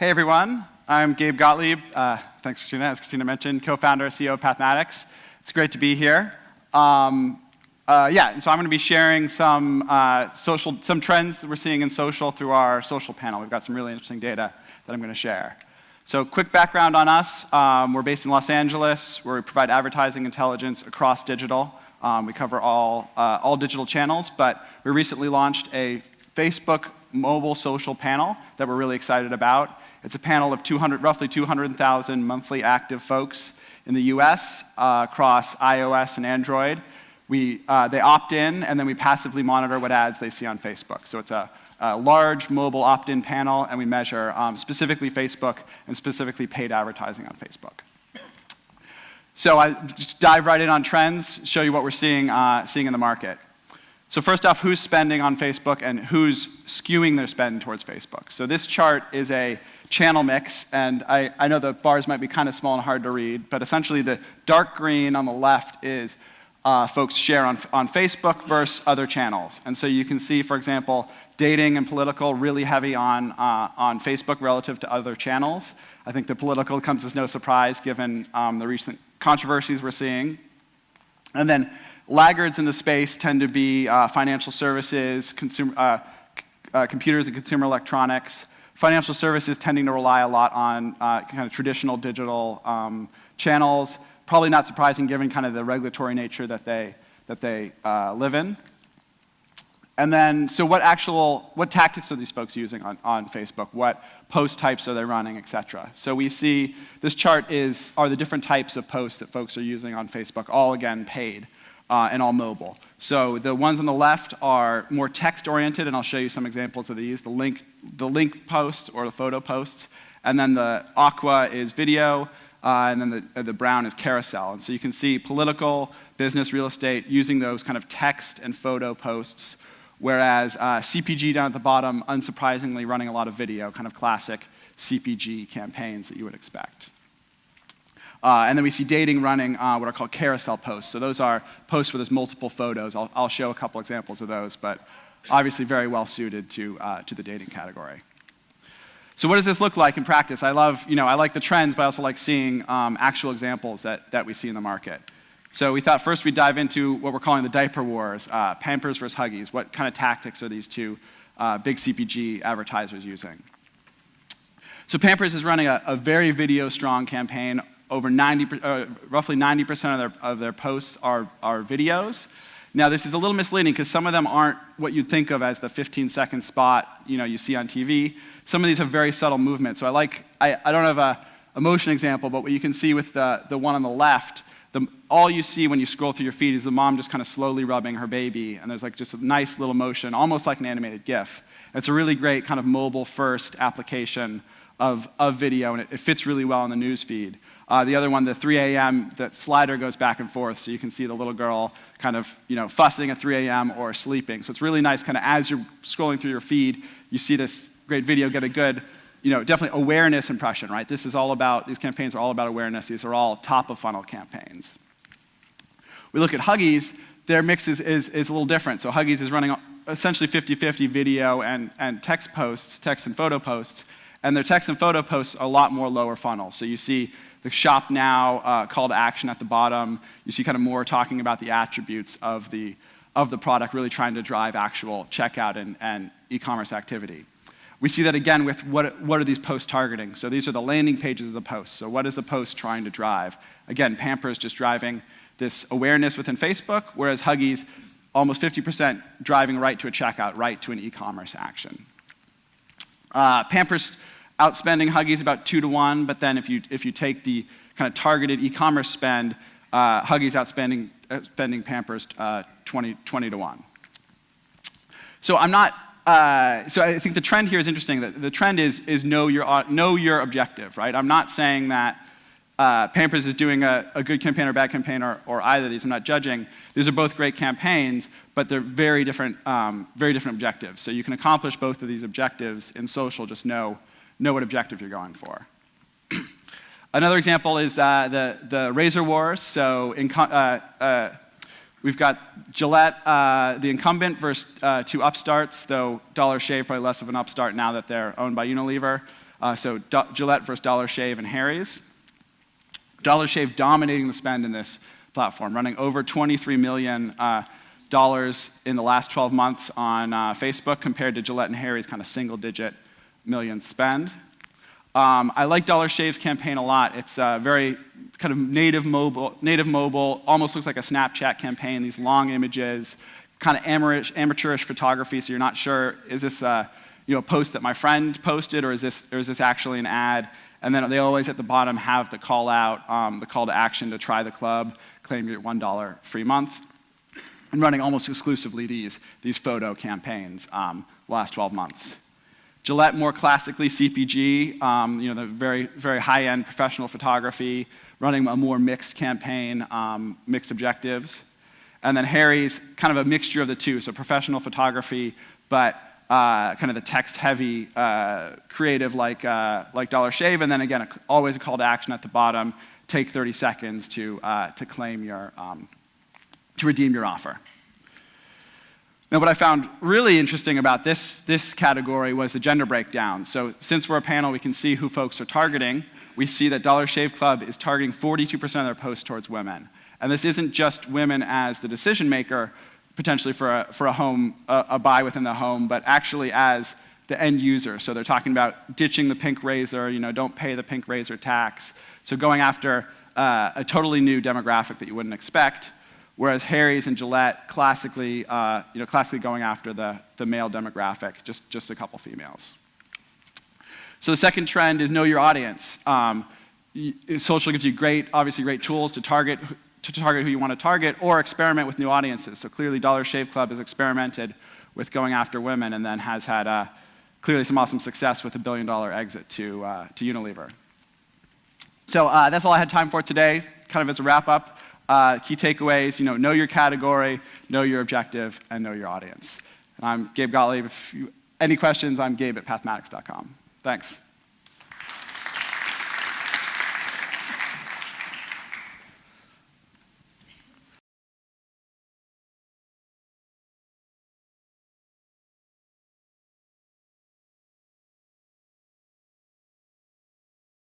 Hey everyone, I'm Gabe Gottlieb. Thanks, Christina. As Christina mentioned, co-founder, CEO of Pathmatics. It's great to be here. And so I'm going to be sharing some trends that we're seeing in social through our social panel. We've got some really interesting data that I'm going to share. So quick background on us. We're based in Los Angeles, where we provide advertising intelligence across digital. We cover all digital channels, but we recently launched a Facebook mobile social panel that we're really excited about. It's a panel of roughly 200,000 monthly active folks in the US across iOS and Android. They opt in, and then we passively monitor what ads they see on Facebook. So it's a large mobile opt-in panel, and we measure specifically Facebook and specifically paid advertising on Facebook. So I just dive right in on trends, show you what we're seeing in the market. So first off, who's spending on Facebook and who's skewing their spend towards Facebook? So this chart is a channel mix, and I know the bars might be kind of small and hard to read, but essentially the dark green on the left is folks share on Facebook versus other channels. And so you can see, for example, dating and political really heavy on Facebook relative to other channels. I think the political comes as no surprise given the recent controversies we're seeing. And then laggards in the space tend to be financial services, computers and consumer electronics. Financial services tending to rely a lot on kind of traditional digital channels. Probably not surprising given kind of the regulatory nature that they live in. And then, so what tactics are these folks using on Facebook? What post types are they running, et cetera? So we see, this chart are the different types of posts that folks are using on Facebook, all again paid. And all mobile. So the ones on the left are more text-oriented, and I'll show you some examples of these. The link post or the photo posts, and then the aqua is video, and then the brown is carousel. And so you can see political, business, real estate using those kind of text and photo posts, whereas CPG down at the bottom, unsurprisingly, running a lot of video, kind of classic CPG campaigns that you would expect. And then we see dating running what are called carousel posts. So those are posts where there's multiple photos. I'll show a couple examples of those, but obviously very well suited to the dating category. So what does this look like in practice? I like the trends, but I also like seeing actual examples that we see in the market. So we thought first we'd dive into what we're calling the diaper wars, Pampers versus Huggies. What kind of tactics are these two big CPG advertisers using? So Pampers is running a very video-strong campaign. Roughly 90% of their posts are videos. Now this is a little misleading because some of them aren't what you'd think of as the 15-second spot you see on TV. Some of these have very subtle movements. So I don't have a motion example, but what you can see with the one on the left, all you see when you scroll through your feed is the mom just kind of slowly rubbing her baby, and there's like just a nice little motion, almost like an animated GIF. It's a really great kind of mobile-first application of video, and it fits really well in the news feed. The other one, the 3 a.m., the slider goes back and forth, so you can see the little girl kind of, fussing at 3 a.m. or sleeping. So it's really nice, kind of as you're scrolling through your feed, you see this great video, get a good, definitely awareness impression, right? These campaigns are all about awareness. These are all top-of-funnel campaigns. We look at Huggies. Their mix is a little different. So Huggies is running essentially 50-50 video and text and photo posts, and their text and photo posts are a lot more lower funnel. So you see the shop now call to action at the bottom. You see kind of more talking about the attributes of the product, really trying to drive actual checkout and e-commerce activity. We see that again with what are these posts targeting? So these are the landing pages of the post. So what is the post trying to drive? Again, Pampers just driving this awareness within Facebook, whereas Huggies, almost 50% driving right to a checkout, right to an e-commerce action. Pampers outspending Huggies about 2 to 1, but then if you take the kind of targeted e-commerce spend, Huggies outspending Pampers 20 to 1. So so I think the trend here is interesting. The trend is know your objective, right? I'm not saying that Pampers is doing a good campaign or bad campaign or either of these. I'm not judging. These are both great campaigns, but they're very different objectives. So you can accomplish both of these objectives in social. Just know what objective you're going for. Another example is the razor wars. So we've got Gillette, the incumbent, versus two upstarts, though Dollar Shave probably less of an upstart now that they're owned by Unilever. So Gillette versus Dollar Shave and Harry's. Dollar Shave dominating the spend in this platform, running over $23 million in the last 12 months on Facebook compared to Gillette and Harry's kind of single-digit million spend. I like Dollar Shave's campaign a lot. It's very kind of native mobile, almost looks like a Snapchat campaign, these long images, kind of amateurish photography, so you're not sure, is this a post that my friend posted, or is this actually an ad? And then they always at the bottom have the call out, the call to action to try the club, claim your $1 free month, and running almost exclusively these photo campaigns last 12 months. Gillette, more classically CPG, the very, very high-end professional photography, running a more mixed campaign, mixed objectives. And then Harry's, kind of a mixture of the two, so professional photography, but kind of the text-heavy creative like Dollar Shave, and then again, always a call to action at the bottom, take 30 seconds to claim your, to redeem your offer. Now, what I found really interesting about this category was the gender breakdown. So since we're a panel, we can see who folks are targeting. We see that Dollar Shave Club is targeting 42% of their posts towards women. And this isn't just women as the decision maker, potentially for a buy within the home, but actually as the end user. So they're talking about ditching the pink razor, don't pay the pink razor tax. So going after a totally new demographic that you wouldn't expect. Whereas Harry's and Gillette classically going after the male demographic, just a couple females. So the second trend is know your audience. Social gives you obviously great tools to target who you want to target, or experiment with new audiences. So clearly Dollar Shave Club has experimented with going after women, and then has had clearly some awesome success with a $1 billion exit to Unilever. So that's all I had time for today. Kind of as a wrap up. Key takeaways, know your category, know your objective, and know your audience. And I'm Gabe Gottlieb. If any questions, I'm gabe@pathmatics.com. Thanks.